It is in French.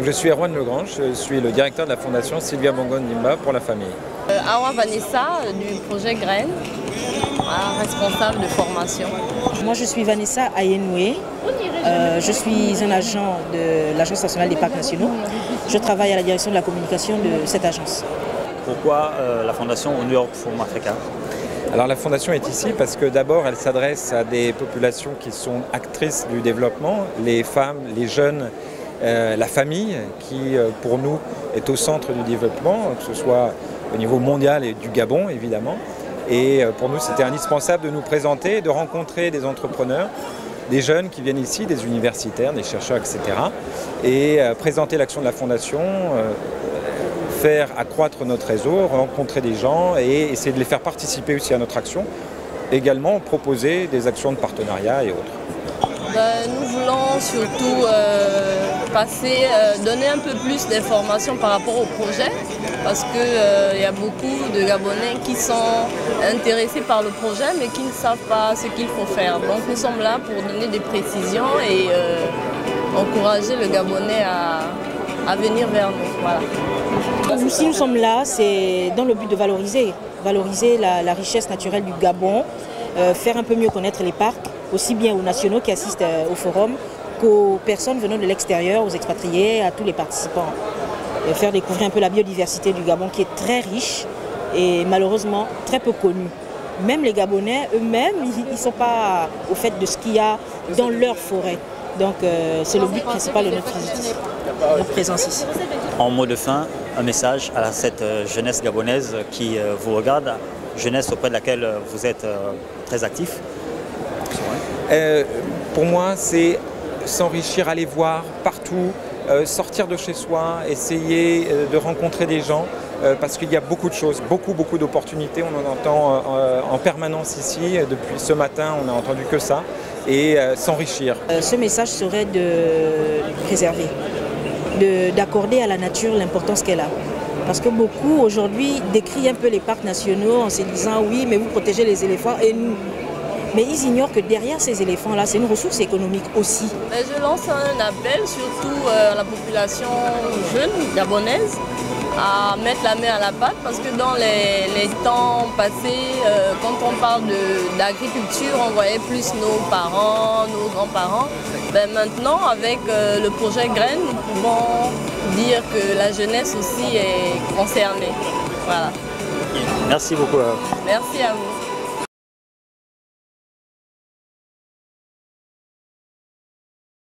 Donc, je suis Erwan Legrange, je suis le directeur de la fondation Sylvia Bongo Ndimba pour la famille. Awa Vanessa du projet Graines, responsable de formation. Moi je suis Vanessa Ayenoué, je suis un agent de l'Agence nationale des parcs nationaux. Je travaille à la direction de la communication de cette agence. Pourquoi la fondation New York Forum Africa? Alors la fondation est ici parce que d'abord elle s'adresse à des populations qui sont actrices du développement, les femmes, les jeunes, la famille qui pour nous est au centre du développement, que ce soit au niveau mondial et du Gabon évidemment. Et pour nous c'était indispensable de nous présenter, de rencontrer des entrepreneurs, des jeunes qui viennent ici, des universitaires, des chercheurs, etc. Et présenter l'action de la fondation, faire accroître notre réseau, rencontrer des gens et essayer de les faire participer aussi à notre action. Également proposer des actions de partenariat et autres. Nous voulons surtout donner un peu plus d'informations par rapport au projet parce qu'il y a beaucoup de Gabonais qui sont intéressés par le projet mais qui ne savent pas ce qu'il faut faire. Donc nous sommes là pour donner des précisions et encourager le Gabonais à venir vers nous. Voilà. Si nous sommes là, c'est dans le but de valoriser la richesse naturelle du Gabon, faire un peu mieux connaître les parcs, aussi bien aux nationaux qui assistent au forum qu'aux personnes venant de l'extérieur, aux expatriés, à tous les participants. Faire découvrir un peu la biodiversité du Gabon qui est très riche et malheureusement très peu connue. Même les Gabonais eux-mêmes, ils ne sont pas au fait de ce qu'il y a dans leur forêt. Donc c'est le but principal de notre présence ici. En mot de fin, un message à cette jeunesse gabonaise qui vous regarde, jeunesse auprès de laquelle vous êtes très actif. Pour moi, c'est s'enrichir, aller voir partout, sortir de chez soi, essayer de rencontrer des gens, parce qu'il y a beaucoup de choses, beaucoup d'opportunités. On en entend en permanence ici. Depuis ce matin, on n'a entendu que ça. Et s'enrichir. Ce message serait de préserver, d'accorder à la nature l'importance qu'elle a. Parce que beaucoup aujourd'hui décrient un peu les parcs nationaux en se disant oui, mais vous protégez les éléphants et nous. Mais ils ignorent que derrière ces éléphants-là, c'est une ressource économique aussi. Je lance un appel surtout à la population jeune gabonaise à mettre la main à la pâte parce que dans les temps passés, quand on parle d'agriculture, on voyait plus nos parents, nos grands-parents. Maintenant, avec le projet Graines, nous pouvons dire que la jeunesse aussi est concernée. Voilà. Merci beaucoup. Merci à vous.